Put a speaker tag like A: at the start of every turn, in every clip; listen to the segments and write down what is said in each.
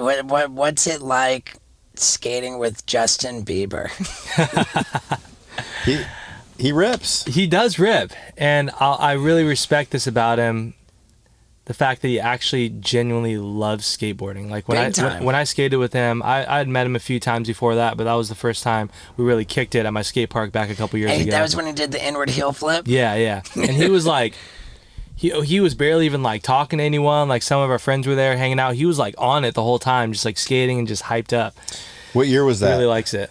A: What's it like skating with Justin Bieber?
B: He rips.
C: He does rip, and I really respect this about him. The fact that he actually genuinely loves skateboarding. Like when I skated with him, I had met him a few times before that, but that was the first time we really kicked it at my skate park back a couple years ago.
A: That was when he did the inward heel flip?
C: Yeah. And he was like, he was barely even like talking to anyone. Like some of our friends were there hanging out. He was like on it the whole time, just like skating and just hyped up.
B: What year was that?
C: He really likes it.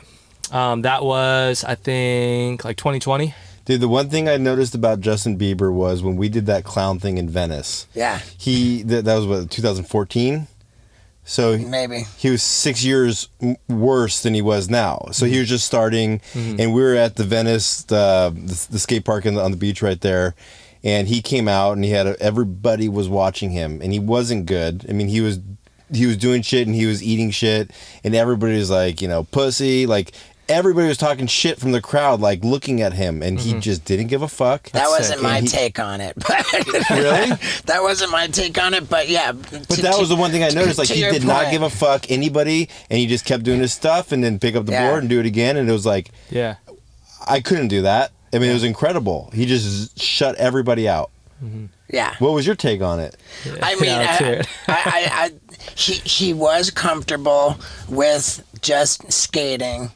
C: That was, I think, like 2020.
B: Dude, the one thing I noticed about Justin Bieber was when we did that clown thing in Venice.
A: Yeah.
B: That was what, 2014? So
A: maybe
B: he was 6 years worse than he was now. So he was just starting, and we were at the Venice, the skate park on the beach right there, and he came out and everybody was watching him, and he wasn't good. I mean, he was doing shit and he was eating shit, and everybody was like, pussy, like. Everybody was talking shit from the crowd, like looking at him, and he just didn't give a fuck.
A: That wasn't my take on it. But
B: really?
A: That wasn't my take on it, but yeah.
B: But that was the one thing I noticed. Like, he did not give a fuck anybody, and he just kept doing his stuff, and then pick up the board and do it again, and it was like,
C: yeah, I
B: couldn't do that. I mean, it was incredible. He just shut everybody out.
A: Yeah.
B: What was your take on it?
A: I mean, he was comfortable with just skating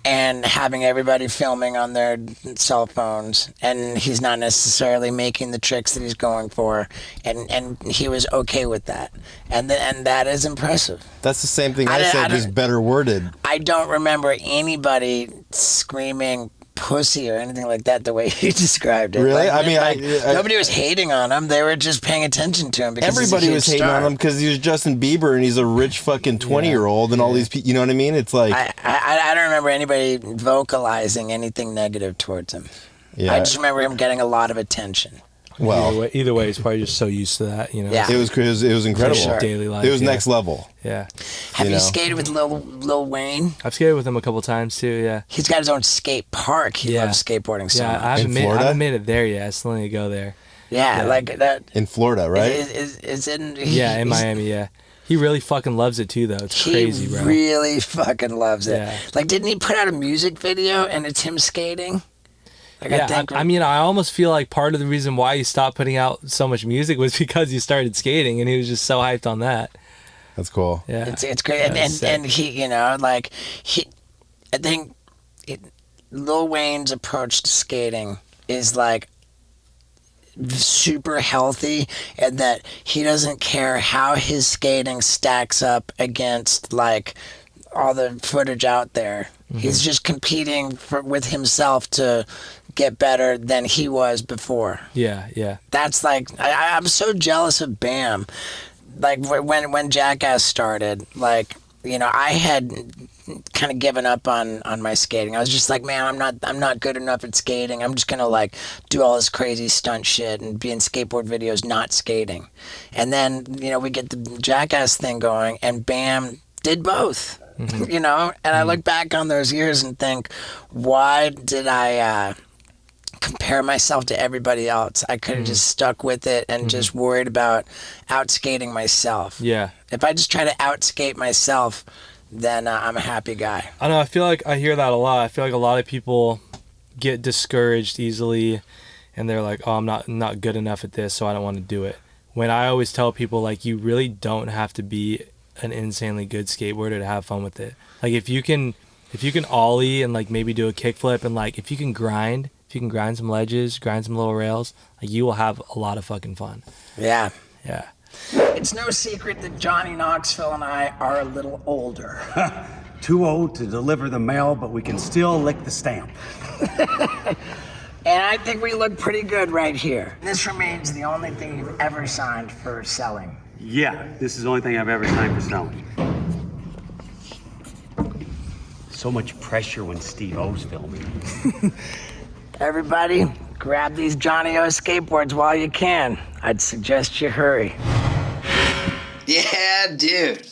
A: and having everybody filming on their cell phones, and he's not necessarily making the tricks that he's going for, and he was okay with that, and that is impressive.
B: That's the same thing I said, just better worded.
A: I don't remember anybody screaming pussy or anything like that the way you described it.
B: Really?
A: Nobody was hating on him. They were just paying attention to him because
B: everybody was hating on him because he was Justin Bieber and he's a rich fucking 20-year-old and all these people, you know what I mean? It's like
A: I don't remember anybody vocalizing anything negative towards him.
B: Yeah.
A: I just remember him getting a lot of attention.
B: Well,
C: either way, he's probably just so used to that,
A: Yeah.
B: It was incredible.
A: Sure.
C: Daily life.
B: It was next level.
C: Yeah.
A: Have you skated with Lil Wayne?
C: I've skated with him a couple times too. Yeah.
A: He's got his own skate park. He loves skateboarding so much.
C: I haven't made it there yet. I still need to go there.
A: Yeah, like that.
B: In Florida, right?
A: Is in
C: in Miami. Yeah. He really fucking loves it too, though. It's crazy, bro.
A: He really fucking loves it.
C: Yeah.
A: Like, didn't he put out a music video and it's him skating? Like,
C: I mean, I almost feel like part of the reason why he stopped putting out so much music was because he started skating, and he was just so hyped on that.
B: That's cool.
C: Yeah,
A: it's great, and he, I think Lil Wayne's approach to skating is like super healthy, and that he doesn't care how his skating stacks up against like all the footage out there. He's just competing with himself to get better than he was before.
C: Yeah.
A: That's like, I'm so jealous of Bam. Like when Jackass started, like, I had kind of given up on my skating. I was just like, man, I'm not good enough at skating. I'm just gonna like do all this crazy stunt shit and be in skateboard videos not skating. And then, we get the Jackass thing going, and Bam did both. And I look back on those years and think, why did I compare myself to everybody else? I could have just stuck with it and just worried about outskating myself.
C: Yeah.
A: If I just try to outskate myself, then I'm a happy guy.
C: I know. I feel like I hear that a lot. I feel like a lot of people get discouraged easily, and they're like, "Oh, I'm not good enough at this, so I don't want to do it." When I always tell people, like, you really don't have to be an insanely good skateboarder to have fun with it. Like, if you can ollie and like maybe do a kickflip, and like if you can grind some ledges, grind some little rails, like, you will have a lot of fucking fun.
A: Yeah.
C: Yeah.
A: It's no secret that Johnny Knoxville and I are a little older.
D: Too old to deliver the mail, but we can still lick the stamp.
A: And I think we look pretty good right here. This remains the only thing you've ever signed for selling.
D: Yeah, this is the only thing I've ever signed for selling. So much pressure when Steve O's filming.
A: Everybody, grab these Johnny O skateboards while you can. I'd suggest you hurry.
E: Yeah, dude.